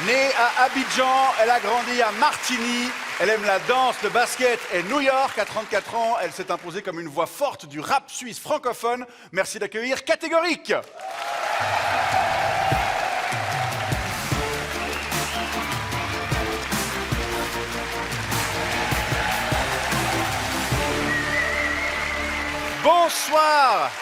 Née à Abidjan, elle a grandi à Martigny. Elle aime la danse, le basket et New York. À 34 ans, elle s'est imposée comme une voix forte du rap suisse francophone. Merci d'accueillir Catégorique. Bonsoir.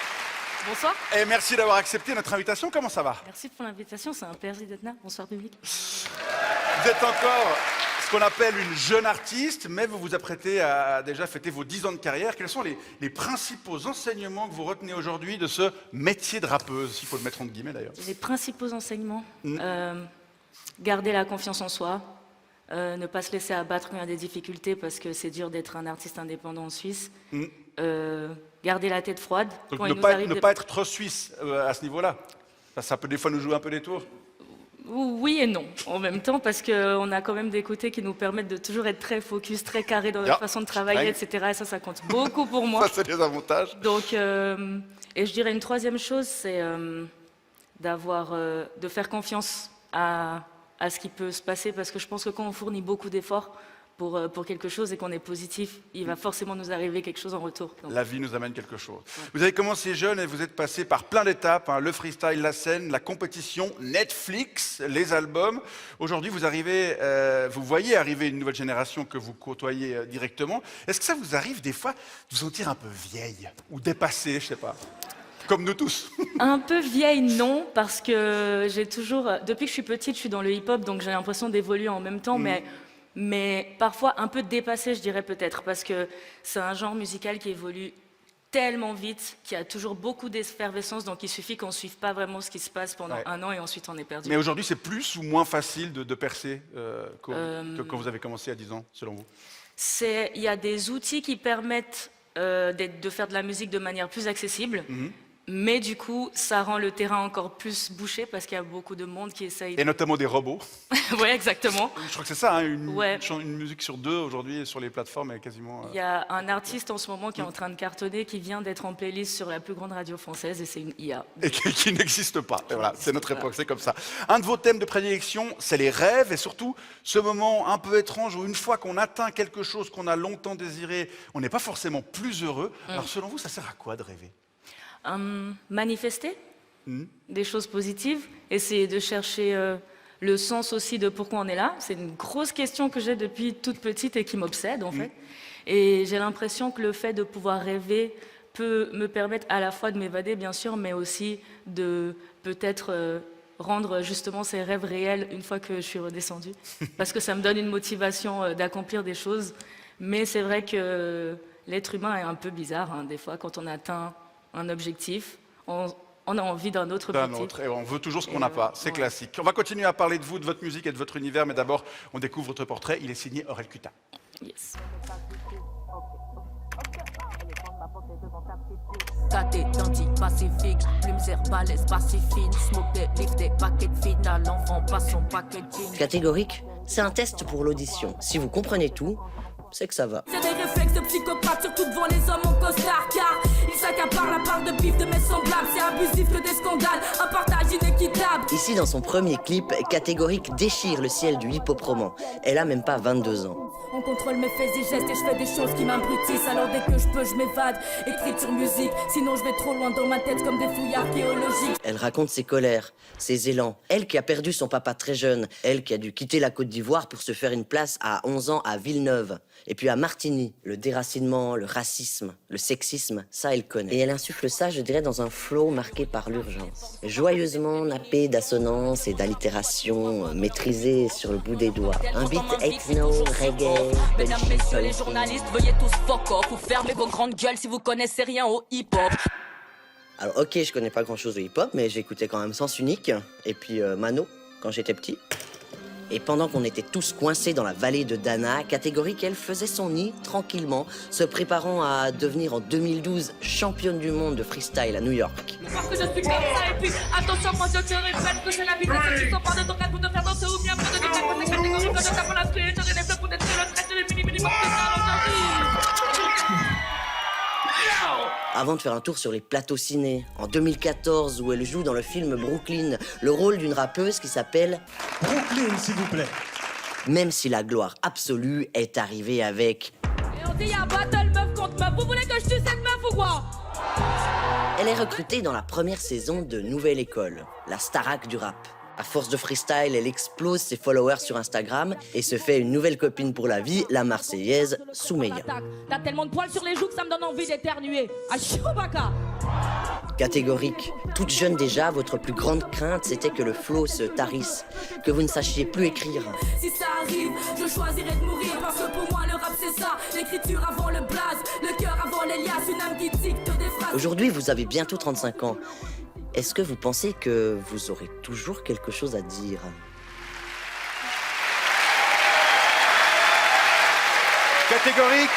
Bonsoir. Et merci d'avoir accepté notre invitation. Comment ça va? Merci pour l'invitation, c'est un plaisir d'être là. Bonsoir public. Vous êtes encore ce qu'on appelle une jeune artiste, mais vous vous apprêtez à déjà fêter vos 10 ans de carrière. Quels sont les principaux enseignements que vous retenez aujourd'hui de ce métier de rappeuse, s'il faut le mettre entre guillemets d'ailleurs? Les principaux enseignements, garder la confiance en soi, ne pas se laisser abattre quand il y a des difficultés parce que c'est dur d'être un artiste indépendant en Suisse. Garder la tête froide. Donc quand ne pas être trop suisse à ce niveau-là. Ça peut des fois nous jouer un peu des tours. Oui et non, en même temps, parce qu'on a quand même des côtés qui nous permettent de toujours être très focus, très carré dans notre façon de travailler, etc. Et ça compte beaucoup pour moi. Ça, c'est des avantages. Donc, et je dirais une troisième chose, c'est de faire confiance à ce qui peut se passer, parce que je pense que quand on fournit beaucoup d'efforts pour quelque chose et qu'on est positif, il va forcément nous arriver quelque chose en retour. Donc. La vie nous amène quelque chose. Ouais. Vous avez commencé jeune et vous êtes passé par plein d'étapes, hein, le freestyle, la scène, la compétition, Netflix, les albums. Aujourd'hui, vous voyez arriver une nouvelle génération que vous côtoyez directement. Est-ce que ça vous arrive des fois de vous sentir un peu vieille ou dépassée, je sais pas? Comme nous tous. Un peu vieille, non, parce que depuis que je suis petite, je suis dans le hip-hop, donc j'ai l'impression d'évoluer en même temps, mais parfois un peu dépassée, je dirais peut-être, parce que c'est un genre musical qui évolue tellement vite, qu'il y a toujours beaucoup d'effervescence, donc il suffit qu'on ne suive pas vraiment ce qui se passe pendant un an et ensuite on est perdu. Mais aujourd'hui, c'est plus ou moins facile de percer que quand vous avez commencé à 10 ans, selon vous? Il y a des outils qui permettent de faire de la musique de manière plus accessible. Mais du coup, ça rend le terrain encore plus bouché parce qu'il y a beaucoup de monde qui essaye. Et notamment des robots. Oui, exactement. Je crois que c'est ça, hein, une musique sur deux aujourd'hui sur les plateformes est quasiment... Il y a un artiste en ce moment qui est en train de cartonner, qui vient d'être en playlist sur la plus grande radio française et c'est une IA. Et qui n'existe pas. Et voilà, c'est notre époque, c'est comme ça. Un de vos thèmes de prédilection, c'est les rêves et surtout ce moment un peu étrange où une fois qu'on atteint quelque chose qu'on a longtemps désiré, on n'est pas forcément plus heureux. Alors selon vous, ça sert à quoi de rêver? Manifester des choses positives, essayer de chercher le sens aussi de pourquoi on est là. C'est une grosse question que j'ai depuis toute petite et qui m'obsède en fait. Et j'ai l'impression que le fait de pouvoir rêver peut me permettre à la fois de m'évader bien sûr, mais aussi de peut-être rendre justement ces rêves réels une fois que je suis redescendue. Parce que ça me donne une motivation d'accomplir des choses. Mais c'est vrai que l'être humain est un peu bizarre hein, des fois quand on atteint un objectif, on a envie d'un autre objectif. Et on veut toujours ce qu'on n'a pas, c'est classique. On va continuer à parler de vous, de votre musique et de votre univers, mais d'abord, on découvre votre portrait. Il est signé Aurel Kuta. Yes. Gâté, dandy, pacifique, plumes herbales, pacifines, smoke des livres, des paquets de final, l'enfant passe son packaging. Catégorique, c'est un test pour l'audition. Si vous comprenez tout, c'est que ça va. C'est des réflexes de psychopathe, surtout devant les hommes en costard, car ils s'accaparent la part de bif de mes semblables. C'est abusif que des scandales, un partage inéquitable. Ici, dans son premier clip, Catégorique déchire le ciel du hip-hop roman. Elle a même pas 22 ans. On contrôle mes faits et gestes et je fais des choses qui m'abrutissent. Alors dès que je peux, je m'évade. Écriture, musique, sinon je vais trop loin dans ma tête comme des fouilles archéologiques. Elle raconte ses colères, ses élans. Elle qui a perdu son papa très jeune. Elle qui a dû quitter la Côte d'Ivoire pour se faire une place à 11 ans à Villeneuve. Et puis à Martigny, le déracinement, le racisme, le sexisme, ça elle connaît. Et elle insuffle ça, je dirais, dans un flow marqué par l'urgence. Joyeusement nappé d'assonances et d'allitérations, maîtrisé sur le bout des doigts. Un beat ethno, reggae, mesdames, messieurs les journalistes, veuillez tous fuck off ou fermez vos grandes gueules si vous connaissez rien au hip-hop. Alors ok, je connais pas grand-chose de hip-hop, mais j'écoutais quand même Sens Unique, et puis Mano, quand j'étais petit. Et pendant qu'on était tous coincés dans la vallée de Dana, Catégorique, elle faisait son nid tranquillement, se préparant à devenir en 2012 championne du monde de freestyle à New York. Parce que je suis comme ça et puis attention, moi je te répète que c'est la vie de ceux qui sont pas de ton cas pour te faire danser ou bien pour te dire que c'est catégorique que je tape la street, j'en ai des flots pour être sur le trait, j'ai les mini-mini pour que ça avant de faire un tour sur les plateaux ciné. En 2014, où elle joue dans le film Brooklyn, le rôle d'une rappeuse qui s'appelle... Brooklyn, s'il vous plaît. Même si la gloire absolue est arrivée avec... Et on dit y'a battle meuf contre meuf. Vous voulez que je tue cette meuf ou quoi? Elle est recrutée dans la première saison de Nouvelle École, la Starac du rap. À force de freestyle, elle explose ses followers sur Instagram et se fait une nouvelle copine pour la vie, la Marseillaise Soumeya. T'as tellement de poils sur les joues que ça me donne envie d'éternuer. À Chewbacca. Catégorique. Toute jeune déjà, votre plus grande crainte, c'était que le flow se tarisse, que vous ne sachiez plus écrire. Si ça arrive, je choisirais de mourir parce que pour moi le rap c'est ça. L'écriture avant le blaze, le cœur avant les liasses, une âme qui dicte des phrases. Aujourd'hui, vous avez bientôt 35 ans. Est-ce que vous pensez que vous aurez toujours quelque chose à dire? Catégorique,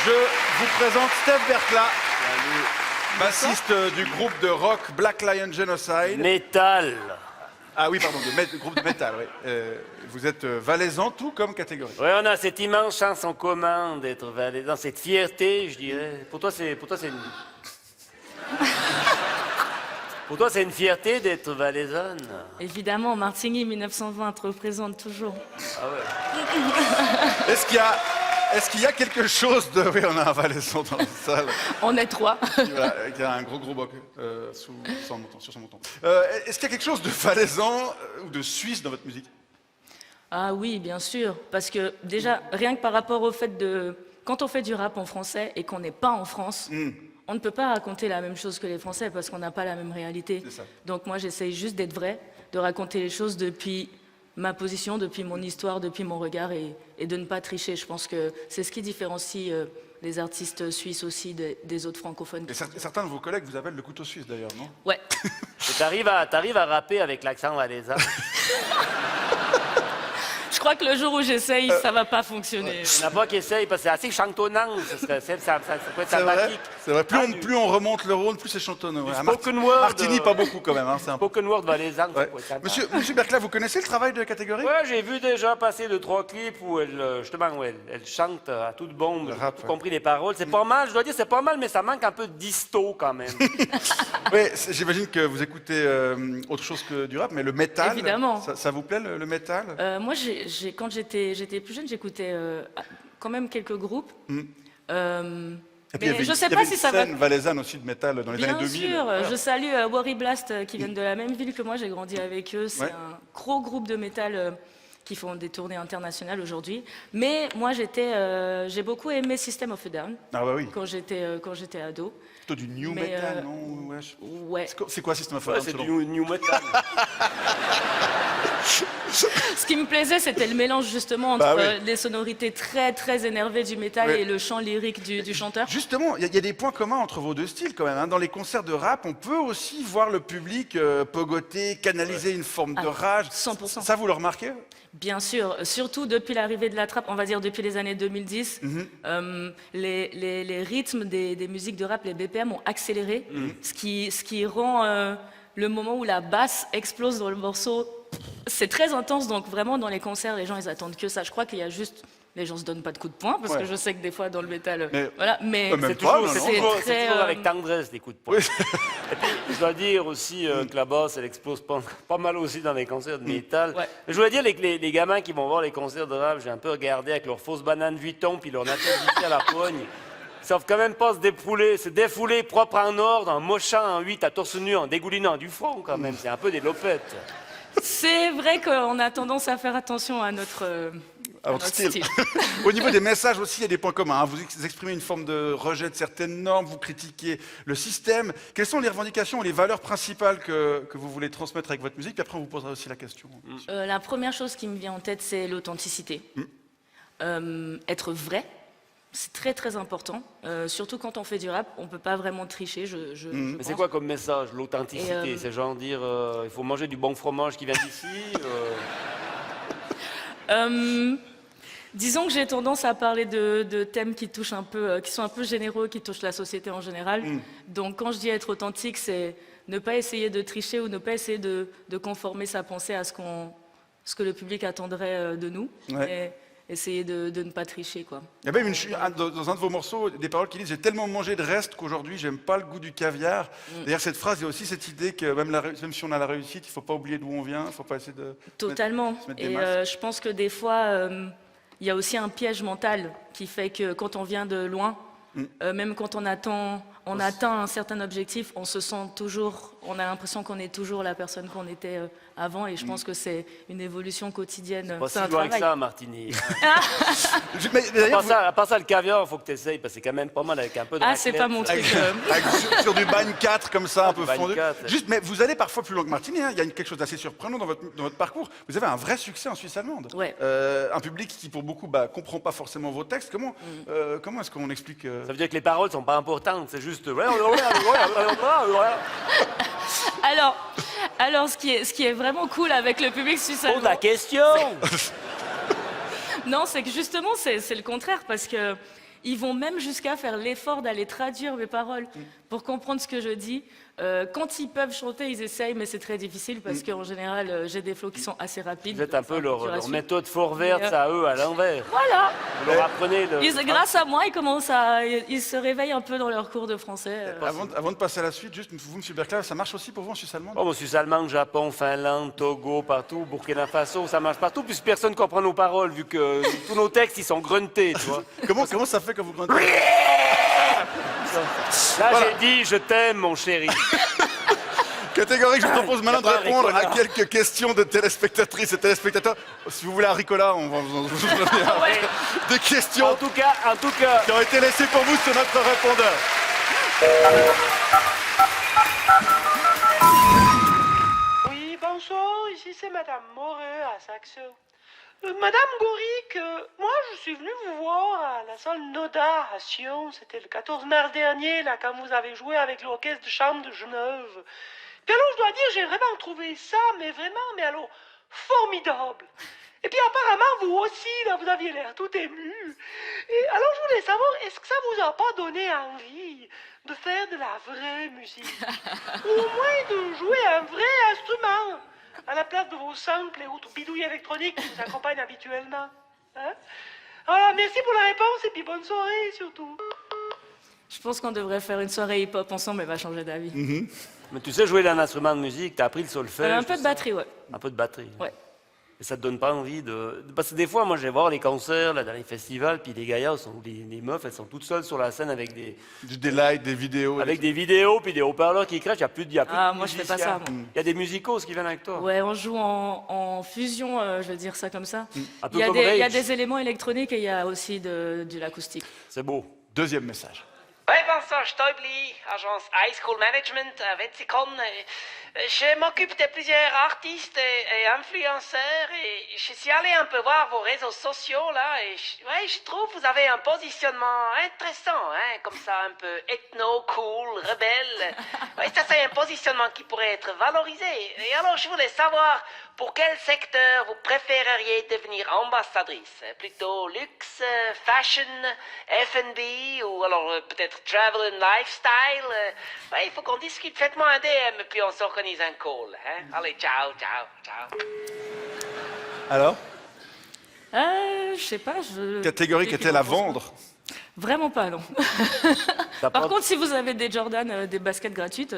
je vous présente Steph Berkla, bassiste du groupe de rock Black Lion Genocide. Métal. Ah oui, pardon, groupe de métal, oui. Vous êtes valaisan, tout comme Catégorique. Oui, on a cette immense chance en commun d'être valaisan, cette fierté, je dirais. Pour toi, c'est une... Pour toi, c'est une fierté d'être valaisanne. Évidemment, Martigny 1920 te représente toujours. Ah ouais. Est-ce qu'il y a quelque chose de... Oui, on a un valaisan dans la salle. On est 3. Voilà, qui a un gros boc sur son menton. Est-ce qu'il y a quelque chose de valaisan ou de suisse dans votre musique? Ah oui, bien sûr. Parce que déjà, rien que par rapport au fait de... Quand on fait du rap en français et qu'on n'est pas en France, on ne peut pas raconter la même chose que les Français parce qu'on n'a pas la même réalité. C'est ça. Donc moi, j'essaye juste d'être vrai, de raconter les choses depuis ma position, depuis mon histoire, depuis mon regard et de ne pas tricher. Je pense que c'est ce qui différencie les artistes suisses aussi des autres francophones. Et certains de vos collègues vous appellent le couteau suisse d'ailleurs, non? Ouais. Et t'arrives à rapper avec l'accent valaisan. Je crois que le jour où j'essaye, ça va pas fonctionner. Il n'y en a pas qui essayent parce que c'est assez chantonnant, ça peut être C'est vrai, sympathique. c'est vrai. Plus on remonte le Rhône, plus c'est chantonnant. Ouais. spoken word, Martini, pas beaucoup quand même. Hein, c'est un peu... Spoken word valaisan, ça Ouais. peut être sympa. Monsieur Berkla, vous connaissez le travail de Catégorique? Ouais, j'ai vu déjà passer 2-3 clips où elle chante à toute bombe, Le rap, tout ouais. compris les paroles. C'est pas mal, je dois dire, c'est pas mal, mais ça manque un peu de disto quand même. Oui, j'imagine que vous écoutez autre chose que du rap, mais le métal. Évidemment. Ça vous plaît le métal? Moi, quand j'étais plus jeune, j'écoutais quand même quelques groupes. Et puis, Mais je sais il y pas avait si une ça va. scène valaisanne aussi de métal dans les Bien années 2000. sûr, Voilà. je salue Worry Blast qui viennent de la même ville que moi, j'ai grandi avec eux. C'est Ouais. un gros groupe de métal qui font des tournées internationales aujourd'hui. Mais moi, j'ai beaucoup aimé System of a Down Ah bah oui, quand j'étais ado. plutôt du new Mais, metal, non? Ouais, Ouais. C'est quoi System of a Ouais, Down c'est selon du new metal. Ce qui me plaisait, c'était le mélange justement entre Bah oui. les sonorités très très énervées du métal Ouais. et le chant lyrique du chanteur. Justement, il y a des points communs entre vos deux styles quand même. Hein. Dans les concerts de rap, on peut aussi voir le public pogoter, canaliser une forme de rage. 100%. Ça, vous le remarquez? Bien sûr, surtout depuis l'arrivée de la trappe, on va dire depuis les années 2010, les rythmes des musiques de rap, les BPM ont accéléré, ce qui rend le moment où la basse explose dans le morceau, c'est très intense, donc vraiment dans les concerts, les gens ils attendent que ça. Je crois qu'il y a juste... Les gens se donnent pas de coups de poing, parce Ouais. que je sais que des fois dans le métal... Mais- voilà, mais Même C'est pas, toujours, non, c'est non. toujours- C'est c'est très, toujours avec tendresse des coups de poing. Oui. Et puis, je dois dire aussi que la basse, elle explose pas mal aussi dans les concerts de métal. Ouais. Mais je voulais dire, les gamins qui vont voir les concerts de rap, j'ai un peu regardé avec leurs fausses bananes Vuitton, puis leur nature à la poigne. Ils savent quand même pas se défouler propre en ordre, en mochant en 8 à torse nu, en dégoulinant du front quand même. C'est un peu des lopettes. c'est vrai qu'on a tendance à faire attention à notre votre style. Au niveau des messages aussi, il y a des points communs. Hein. Vous exprimez une forme de rejet de certaines normes, vous critiquez le système. Quelles sont les revendications et les valeurs principales que vous voulez transmettre avec votre musique? Puis après, on vous posera aussi la question. La première chose qui me vient en tête, c'est l'authenticité. Être vrai, c'est très très important. Surtout quand on fait du rap, on peut pas vraiment tricher, je Mais c'est pense. quoi comme message, l'authenticité? Et, C'est genre dire, il faut manger du bon fromage qui vient d'ici Disons que j'ai tendance à parler de thèmes qui touchent un peu, qui sont un peu généraux, qui touchent la société en général. Donc quand je dis être authentique, c'est ne pas essayer de tricher ou ne pas essayer de conformer sa pensée à ce que le public attendrait de nous. Ouais. essayer de ne pas tricher, quoi. Il y a même dans un de vos morceaux des paroles qui disent « J'ai tellement mangé de restes qu'aujourd'hui, j'aime pas le goût du caviar ». Derrière cette phrase, il y a aussi cette idée que même si on a la réussite, il ne faut pas oublier d'où on vient, il ne faut pas essayer de... Totalement. se mettre des Et masques. je pense que des fois, il y a aussi un piège mental qui fait que quand on vient de loin, même quand on atteint un certain objectif, on se sent toujours, on a l'impression qu'on est toujours la personne qu'on était avant, et je pense que c'est une évolution quotidienne. Pas si C'est un loin que travail. ça, Martini. Mais d'ailleurs, À part ça, le caviar, il faut que tu essayes, parce que c'est quand même pas mal avec un peu de Ah, c'est raclette. pas mon truc. sur du bagne 4 comme ça, un peu Bagne fondu. 4. Juste, mais vous allez parfois plus loin que Martini, hein. Il y a quelque chose d'assez surprenant dans votre parcours. Vous avez un vrai succès en Suisse allemande. Ouais. Un public qui, pour beaucoup, comprend pas forcément vos textes. Comment est-ce qu'on explique Ça veut dire que les paroles sont pas importantes, c'est juste... Alors, ce qui est vraiment cool avec le public suisse Pose la allemand, question. non, c'est que justement, c'est le contraire, parce que ils vont même jusqu'à faire l'effort d'aller traduire mes paroles pour comprendre ce que je dis. Quand ils peuvent chanter, ils essayent, mais c'est très difficile parce qu'en général, j'ai des flots qui sont assez rapides. Vous êtes un donc peu c'est dur à leur suivre. méthode Forward, ça à eux, à l'envers. Voilà. Vous leur apprenez le... Grâce à moi, ils se réveillent un peu dans leur cours de français. Avant de passer à la suite, juste vous, M. Berclav, ça marche aussi pour vous en Suisse allemande? Oh, moi, Suisse allemande, Japon, Finlande, Togo, partout, Burkina Faso, ça marche partout, puisque personne ne comprend nos paroles, vu que tous nos textes, ils sont gruntés, tu vois. Comment ça fait quand vous gruntez? Là, j'ai dit, je t'aime, mon chéri. Catégorique, je vous propose maintenant de Pas répondre Ricola. à quelques questions de téléspectatrices et téléspectateurs. Si vous voulez un Ricola, on va vous donner Ouais. des questions En tout cas, qui ont été laissées pour vous sur notre répondeur. Oui, bonsoir, ici c'est Madame Moret à Saxo. Madame Goric, moi je suis venue vous voir à la salle Noda à Sion, c'était le 14 mars dernier, là, quand vous avez joué avec l'orchestre de chambre de Genève. Puis alors je dois dire, j'ai vraiment trouvé ça, mais alors, formidable. Et puis apparemment, vous aussi, là, vous aviez l'air tout ému. Et alors je voulais savoir, est-ce que ça vous a pas donné envie de faire de la vraie musique? Ou au moins de jouer un vrai instrument à la place de vos samples et autres bidouilles électroniques qui vous accompagnent habituellement. Hein? Voilà, merci pour la réponse et puis bonne soirée surtout. Je pense qu'on devrait faire une soirée hip-hop ensemble, elle va changer d'avis. Mais tu sais jouer d'un instrument de musique, t'as appris le solfège. Un peu tout de ça. batterie, ouais. Un peu de batterie. Ouais. Et ça te donne pas envie de... Parce que des fois, moi, je vais voir les concerts, là, dans les festivals, puis les gaillards, les meufs, elles sont toutes seules sur la scène avec des Lights, des vidéos. vidéos, puis des haut-parleurs qui crachent. Il n'y a plus de Ah, moi, je fais pas ça, moi. Il y a des musicos qui viennent avec toi. Ouais, on joue en fusion, je veux dire ça comme ça. Un peu Il y a comme il y a Rage. des éléments électroniques et il y a aussi de l'acoustique. C'est beau. Deuxième message. Ouais, Vincent Stäubli, agence High School Management à Wetzikon. Je m'occupe de plusieurs artistes et influenceurs et je suis allé un peu voir vos réseaux sociaux là et je trouve que vous avez un positionnement intéressant, hein, comme ça un peu ethno, cool, rebelle. Ouais, ça c'est un positionnement qui pourrait être valorisé. Et alors je voulais savoir pour quel secteur vous préféreriez devenir ambassadrice? Plutôt luxe, fashion, F&B ou alors peut-être travel and lifestyle? Ouais, il faut qu'on discute. Faites-moi un DM puis on s'organise un call. Hein? Allez, ciao, ciao, ciao. Alors, Je sais pas, catégorique est-elle à vendre? Vraiment pas, non. T'as Par pas- contre, si vous avez des Jordan, des baskets gratuites,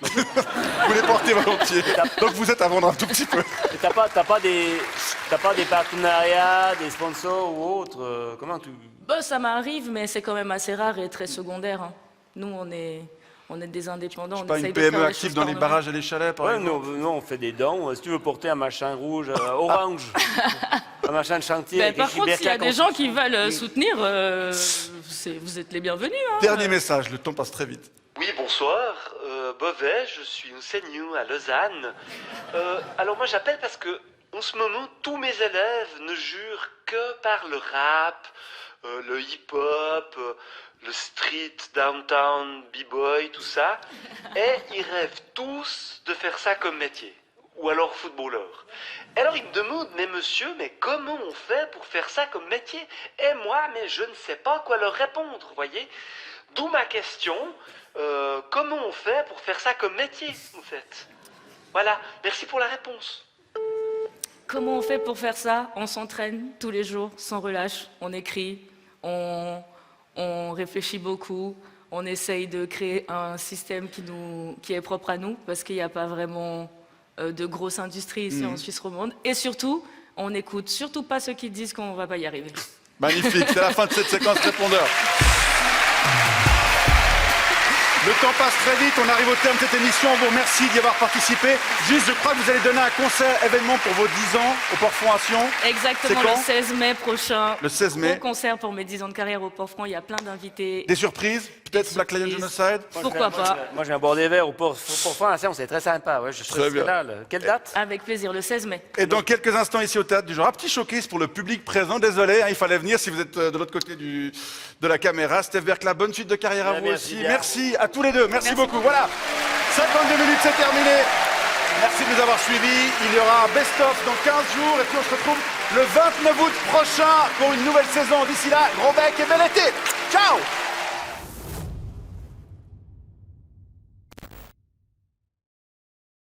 Vous les portez volontiers. Donc vous êtes à vendre un tout petit peu. Et t'as pas des partenariats, des sponsors ou autres comment tu... bah, ça m'arrive, mais c'est quand même assez rare et très secondaire, hein. Nous, on est des indépendants. Pas on une essaye de faire PME les active choses dans par les nous-mêmes. barrages et les chalets, par Ouais, exemple. nous, on fait des dons. Si tu veux porter un machin rouge, orange, un machin de chantier Ben, avec par écrit contre, s'il y a Berka des gens qui veulent soutenir, vous êtes les bienvenus. Hein. Dernier message, le temps passe très vite. Oui, bonsoir. Beauvais, je suis enseignant à Lausanne. Alors moi j'appelle parce que en ce moment tous mes élèves ne jurent que par le rap, le hip-hop, le street, downtown, b-boy, tout ça. Et ils rêvent tous de faire ça comme métier. Ou alors footballeur. Et alors ils me demandent, mais monsieur, mais comment on fait pour faire ça comme métier? Et moi, mais je ne sais pas quoi leur répondre, voyez. D'où ma question, comment on fait pour faire ça comme métier, en fait? Voilà, merci pour la réponse. Comment on fait pour faire ça? On s'entraîne tous les jours, sans relâche. On écrit, on réfléchit beaucoup. On essaye de créer un système qui est propre à nous, parce qu'il n'y a pas vraiment de grosse industrie ici en Suisse romande. Et surtout, on n'écoute surtout pas ceux qui disent qu'on ne va pas y arriver. Magnifique, c'est la fin de cette séquence répondeur. Le temps passe très vite, on arrive au terme de cette émission. On vous remercie d'y avoir participé. Juste, je crois que vous allez donner un concert événement pour vos 10 ans au Port-Franc à Sion. Exactement, C'est quand? le 16 mai prochain. Le 16 mai. Gros concert pour mes 10 ans de carrière au Port-Franc. Il y a plein d'invités. Des surprises? Peut-être Black Lion surprises. Genocide? Pourquoi pas? Moi, je viens boire des verres au Port-Franc, c'est très sympa. Ouais, je Très serai bien. là. Quelle date? Avec plaisir, le 16 mai. Et dans quelques instants ici au Théâtre du Genre, un petit showcase pour le public présent. Désolé, il fallait venir si vous êtes de l'autre côté de la caméra. Steph Berkla, bonne suite de carrière à vous Merci aussi. bien. Merci à tous les deux. Merci beaucoup. Voilà, 52 minutes, c'est terminé. Merci de nous avoir suivis. Il y aura un best-of dans 15 jours. Et puis on se retrouve le 29 août prochain pour une nouvelle saison. D'ici là, gros bec et bel été. Ciao!